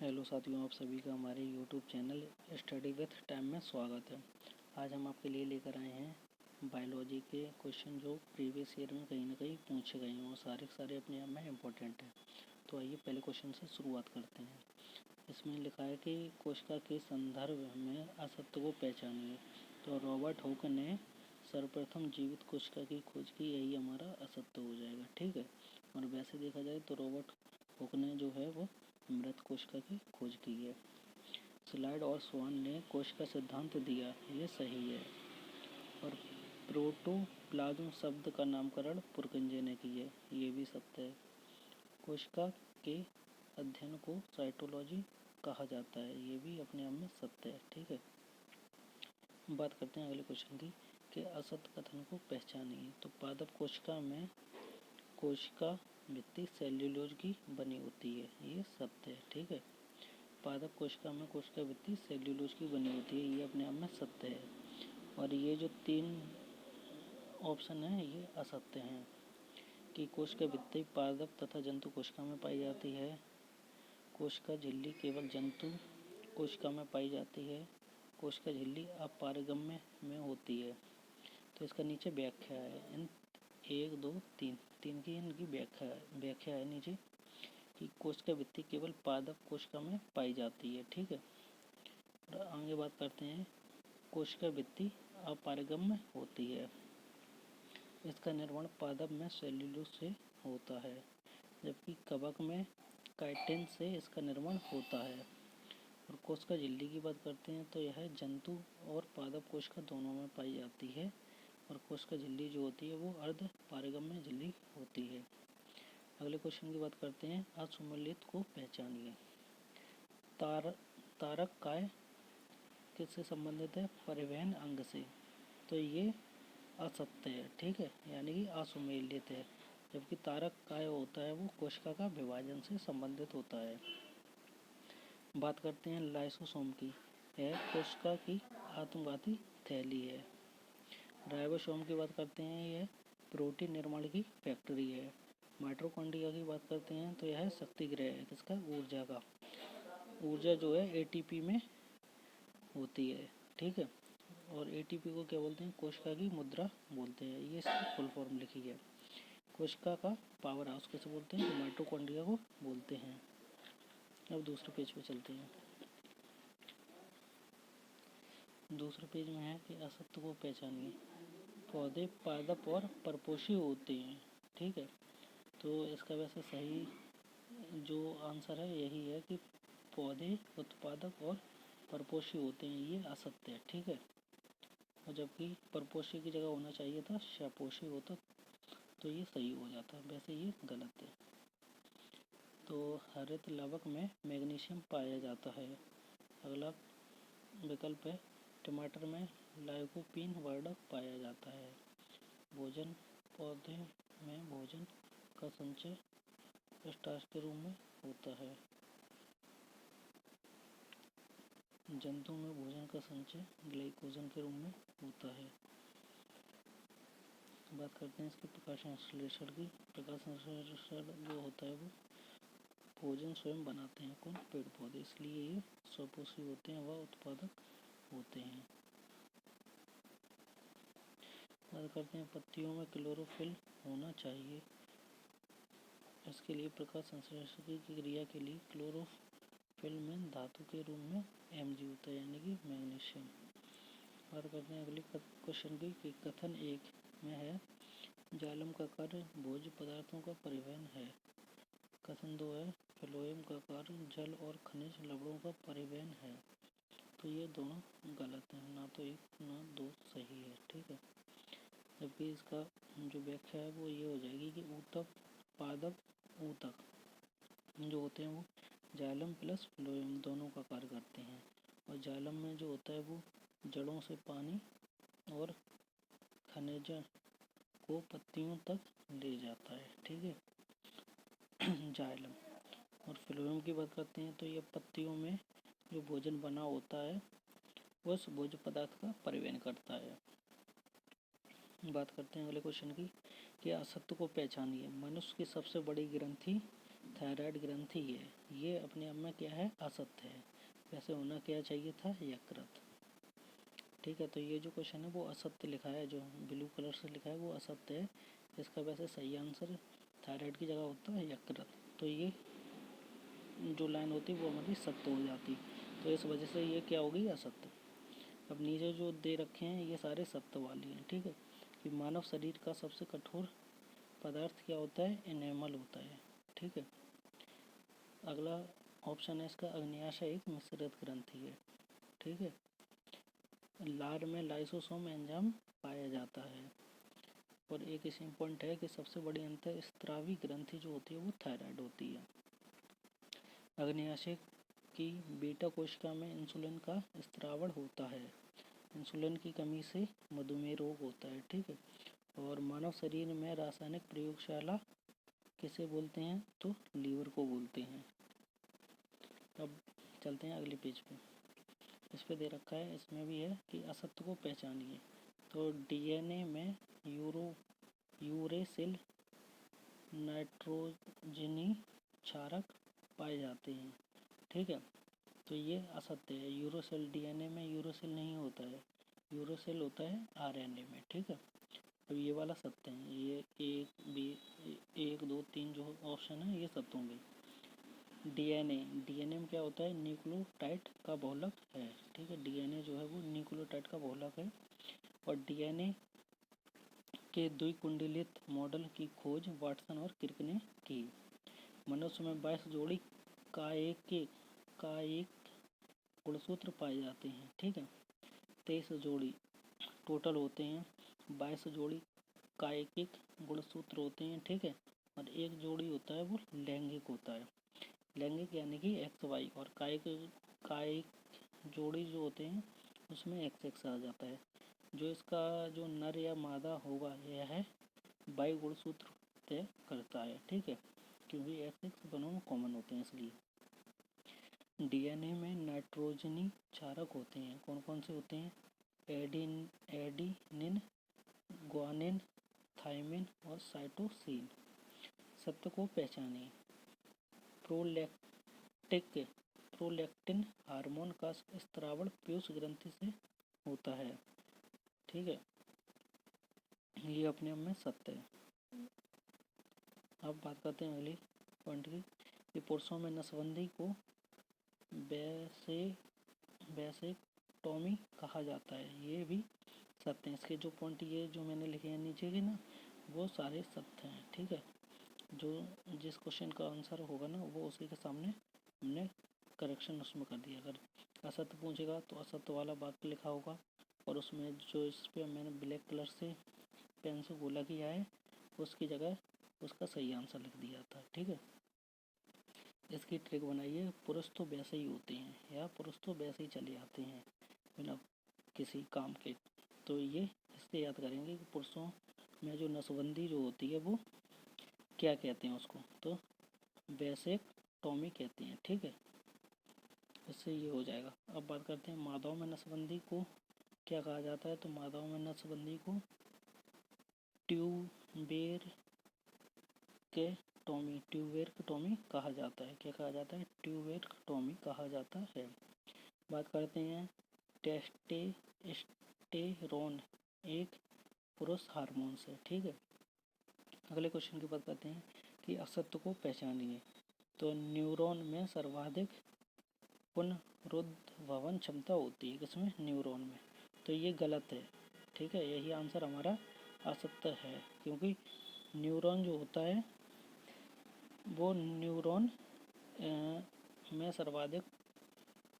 Hello साथियों, आप सभी का हमारे YouTube channel study with time में स्वागत है। आज हम आपके लिए लेकर आए हैं बायोलॉजी के क्वेश्चन जो प्रीवियस ईयर में कहीं ना कहीं पूछे गए हैं और सारे के सारे अपने आप में इम्पोर्टेंट हैं। तो आइए पहले क्वेश्चन से शुरुआत करते हैं। इसमें लिखा है कि कोशिका के संदर्भ में असत्य को पहचानिए। तो रॉबर्ट हुक ने सर्वप्रथम जीवित कोशिका की खोज की, यही हमारा असत्य हो जाएगा। ठीक है, और वैसे देखा जाए तो रॉबर्ट हुक ने जो है वो मृत कोशिका की खोज की है। स्लाइड और स्वान ने कोशिका सिद्धांत दिया, ये सही है। और प्रोटोप्लाज्म शब्द का नामकरण पुरकिंजे ने किया, ये भी सत्य है। कोशिका के अध्ययन को साइटोलॉजी कहा जाता है, ये भी अपने आप में सत्य है। ठीक है, बात करते हैं अगले क्वेश्चन की कि असत्य कथन को पहचानिए। तो पादप कोशिका में कोशिका भित्ति सेल्यूलोज की बनी होती है, ये सत्य है। ठीक है, पादप कोशिका में कोशिका भित्ति सेल्यूलोज की बनी होती है, ये अपने आप में सत्य है। और ये जो तीन ऑप्शन है ये असत्य हैं कि कोशिका भित्ति पादप तथा जंतु कोशिका में पाई जाती है, कोशिका झिल्ली केवल जंतु कोशिका में पाई जाती है, कोशिका झिल्ली अपारगम्य में होती है। तो इसका नीचे व्याख्या है, इन 1 2 3 की इनकी व्याख्या है नीचे कि कोशिका भित्ति केवल पादप कोशिका में पाई जाती है। ठीक है, और आगे बात करते हैं कोशिका भित्ति अपारगम्य होती है, इसका निर्माण पादप में सेल्यूलोज से होता है, जबकि कवक में काइटिन से इसका निर्माण होता है। और कोशिका झिल्ली की बात करते हैं तो यह जंतु और पादप कोशिका दोनों में पाई जाती है, और कोशिका झिल्ली जो होती है वो अर्ध पारगम्य झिल्ली होती है। अगले क्वेश्चन की बात करते हैं, असुमेलित को पहचानिए। तारक काय किससे संबंधित है? परिवहन अंग से। तो ये असत्य है। ठीक है, यानी कि असुमेलित है, जबकि तारक काय होता है वो कोशिका का विभाजन से संबंधित होता है। बात करते हैं लाइसोसोम की, यह कोशिका की आत्मघाती थैली है। राइबोसोम की बात करते हैं, यह प्रोटीन निर्माण की फैक्ट्री है। माइटोकॉन्ड्रिया की बात करते हैं तो यह शक्ति गृह है, किसका? ऊर्जा का। ऊर्जा जो है एटीपी में होती है। ठीक है, और एटीपी को क्या बोलते हैं? कोशिका की मुद्रा बोलते हैं, ये इसकी फुल फॉर्म लिखी है। कोशिका का पावर हाउस कैसे बोलते हैं? तो माइटोकॉन्ड्रिया को बोलते हैं। अब दूसरे पेज पे चलते हैं। दूसरे पेज में है कि असत्य को पहचानिए। पौधे पादप और परपोषी होते हैं। ठीक है, तो इसका वैसे सही जो आंसर है यही है कि पौधे उत्पादक और परपोषी होते हैं, ये असत्य है। ठीक है, और जबकि परपोषी की जगह होना चाहिए था सपोषी होता तो ये सही हो जाता, वैसे ये गलत है। तो हरित लवक में मैग्नीशियम पाया जाता है। अगला विकल्प है टमाटर में लाइकोपीन वर्धक पाया जाता है। भोजन पौधे में भोजन का संचय स्टार्च के रूप में होता है, जंतु में भोजन का संचय ग्लाइकोजन के रूप में होता है। बात करते हैं इसके प्रकाश संश्लेषण की। प्रकाश संश्लेषण जो होता है वो भोजन स्वयं बनाते हैं, कौन? पेड़ पौधे, इसलिए ये स्वपोषी होते हैं व उत्पादक होते हैं। बात करते हैं पत्तियों में क्लोरोफिल होना चाहिए, इसके लिए प्रकाश संश्लेषण की क्रिया के लिए क्लोरोफिल में धातु के रूप में Mg होता है, यानी कि मैग्नीशियम। बात करते हैं अगले क्वेश्चन की कि कथन 1 में है जाइलम का कार्य भोज्य पदार्थों का परिवहन है। कथन 2 है फ्लोएम का कार्य जल और खनिज लवणों का परिवहन है। तो ये दोनों गलत हैं, ना तो 1 ना 2 सही है। ठीक है, जबकि इसका जो व्याख्या है वो ये हो जाएगी कि ऊतक पादप ऊतक जो होते हैं वो जाइलम प्लस फ्लोएम दोनों का कार्य करते हैं, और जाइलम में जो होता है वो जड़ों से पानी और खनिज को पत्तियों तक ले जाता है। ठीक है, जाइलम। और फ्लोएम की बात करते हैं तो ये पत्तियों में जो भोजन बना होता है उस भोज्य पदार्थ का परिवहन करता है। बात करते हैं अगले क्वेश्चन की कि असत्य को पहचानिए। मनुष्य की सबसे बड़ी ग्रंथि थायराइड ग्रंथि है, ये अपने आप में क्या है, असत्य है। वैसे होना क्या चाहिए था, यकृत। ठीक है, तो ये जो क्वेश्चन है वो असत्य लिखा है, जो ब्लू कलर से लिखा है वो असत्य है। इसका वैसे सही आंसर थायराइड की जगह होता है यकृत। तो ये जो लाइन होती वो हमारी सत्य हो जाती, तो इस वजह से ये क्या होगी, असत्य। अब नीचे जो दे रखे हैं ये सारे सत्य वाली हैं। ठीक है, कि मानव शरीर का सबसे कठोर पदार्थ क्या होता है, एनेमल होता है। ठीक है, अगला ऑप्शन है इसका, अग्न्याशय एक मिश्रित ग्रंथि है। ठीक है, लार में लाइसोसोम एंजाइम पाया जाता है। और एक इसी पॉइंट है कि सबसे बड़ी अंतर स्त्रावी ग्रंथि जो होती है वो थायराइड होती है। अग्न्याशय की बीटा कोशिका में इंसुलिन का स्त्रावण होता है। इंसुलिन की कमी से मधुमेह रोग होता है। ठीक है, और मानव शरीर में रासायनिक प्रयोगशाला किसे बोलते हैं, तो लीवर को बोलते हैं। अब चलते हैं अगले पेज पे। इस पे दे रखा है, इसमें भी है कि असत्य को पहचानिए। तो डीएनए में यूरेसिल नाइट्रोजनी क्षारक पाए जाते हैं। ठीक है, तो ये असत्य है। यूरोसिल, डीएनए में यूरोसिल नहीं होता है, यूरोसिल होता है आरएनए में। ठीक है, अब ये वाला सत्य है। ये एक दो तीन जो ऑप्शन है ये सत्य होंगे। डीएनए में क्या होता है, न्यूक्लियोटाइड का बहुलक है। ठीक है, डीएनए जो है वो न्यूक्लियोटाइड का बहुलक है। और डीएनए के द्विकुंडलित मॉडल की खोज वाटसन और क्रिक ने की। मनुष्य में 22 जोड़ी कायिक गुणसूत्र पाए जाते हैं। ठीक है, 23 जोड़ी टोटल होते हैं, 22 जोड़ी कायिक गुणसूत्र होते हैं। ठीक है, और एक जोड़ी होता है वो लैंगिक होता है। लैंगिक यानी कि XY, और कायिक जोड़ी जो होते हैं उसमें XX आ जाता है। जो इसका जो नर या मादा होगा यह है बाई गुणसूत्र तय करता है। ठीक है, क्योंकि XX दोनों में कॉमन होते हैं इसलिए। डीएनए में नाइट्रोजनी क्षारक होते हैं, कौन कौन से होते हैं, एडिनिन, ग्वानिन, थाइमिन और साइटोसिन। सत्य को पहचानिए। प्रोलैक्टिन हार्मोन का स्त्रावण पीयूष ग्रंथि से होता है। ठीक है, ये अपने आप में सत्य है। अब बात करते हैं अगली पॉइंट की, कि पुरुषों में नसबंदी को वैसेक्टोमी कहा जाता है। ये भी सत्य है। इसके जो पॉइंट ये जो मैंने लिखे हैं नीचे के ना, वो सारे सत्य हैं। ठीक है, जो जिस क्वेश्चन का आंसर होगा ना वो उसी के सामने हमने करेक्शन उसमें कर दिया। अगर असत्य पूछेगा तो असत्य वाला वाक्य लिखा होगा, और उसमें जो इस पर मैंने ब्लैक कलर से पेन से गोला किया है उसकी जगह उसका सही आंसर लिख दिया था। ठीक है, इसकी ट्रिक बनाइए, पुरुष तो वैसे ही होते हैं या पुरुष तो वैसे ही चले आते हैं बिना किसी काम के। तो ये इससे याद करेंगे कि पुरुषों में जो नसबंदी जो होती है वो क्या कहते हैं उसको, तो वैसेक्टोमी कहते हैं। ठीक है, इससे ये हो जाएगा। अब बात करते हैं मादाओं में नसबंदी को क्या कहा जाता है, तो मादाओं में नसबंदी को ट्यूबेरक्टोमी कहा जाता है। क्या कहा जाता है, ट्यूबेरक्टोमी कहा जाता है। बात करते हैं टेस्टोस्टेरोन एक पुरुष हार्मोन से। ठीक है, अगले क्वेश्चन की बात करते हैं कि असत्य को पहचानिए। तो न्यूरॉन में सर्वाधिक पुनरुद्भवन क्षमता होती है, किसमें, न्यूरॉन में। तो ये गलत है। ठीक है, यही आंसर हमारा असत्य है, क्योंकि न्यूरॉन जो होता है वो न्यूरॉन में सर्वाधिक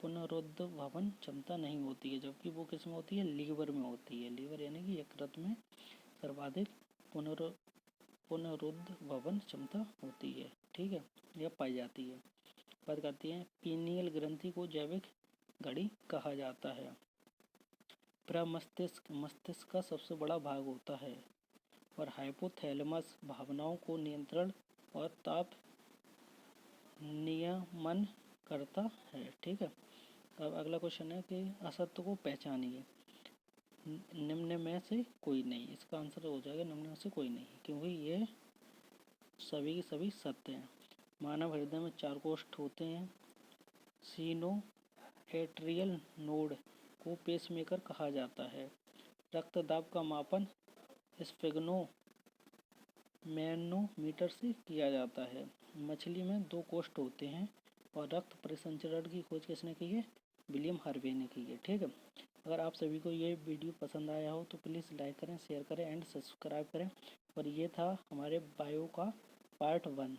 पुनरुद्भवन क्षमता नहीं होती है, जबकि वो किस में होती है, लीवर में होती है। लीवर यानी कि यकृत में सर्वाधिक पुनरुद्भवन क्षमता होती है। ठीक है, यह पाई जाती है। बात करती है पीनियल ग्रंथि को जैविक घड़ी कहा जाता है। प्रमस्तिष्क मस्तिष्क का सबसे बड़ा भाग होता है, और हाइपोथैलेमस भावनाओं को नियंत्रण और ताप नियमन करता है। ठीक है, अब अगला क्वेश्चन है कि असत्य को पहचानिए। निम्न में से कोई नहीं, इसका आंसर हो जाएगा निम्न में से कोई नहीं, क्योंकि ये सभी के सभी सत्य हैं। मानव हृदय में 4 कोष्ठ होते हैं। सीनोएट्रियल नोड को पेसमेकर कहा जाता है। रक्तदाब का मापन स्फेग्नोमैनोमीटर से किया जाता है। मछली में 2 कोष्ठ होते हैं और रक्त परिसंचरण की खोज किसने की है? विलियम हार्वे ने की है। ठीक है, अगर आप सभी को ये वीडियो पसंद आया हो तो प्लीज़ लाइक करें, शेयर करें एंड सब्सक्राइब करें। और ये था हमारे बायो का पार्ट 1।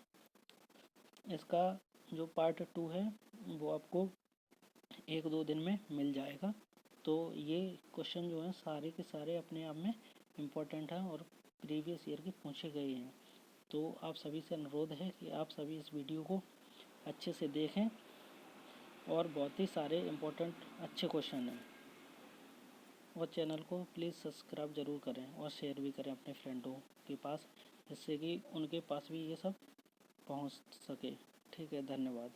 इसका जो पार्ट 2 है वो आपको 1-2 दिन में मिल जाएगा। तो ये क्वेश्चन जो हैं सारे के सारे अपने आप में इम्पोर्टेंट हैं और प्रीवियस ईयर के पूछे गए हैं। तो आप सभी से अनुरोध है कि आप सभी इस वीडियो को अच्छे से देखें और बहुत ही सारे इम्पोर्टेंट अच्छे क्वेश्चन हैं। और चैनल को प्लीज़ सब्सक्राइब ज़रूर करें और शेयर भी करें अपने फ्रेंडों के पास, जिससे कि उनके पास भी ये सब पहुंच सके। ठीक है, धन्यवाद।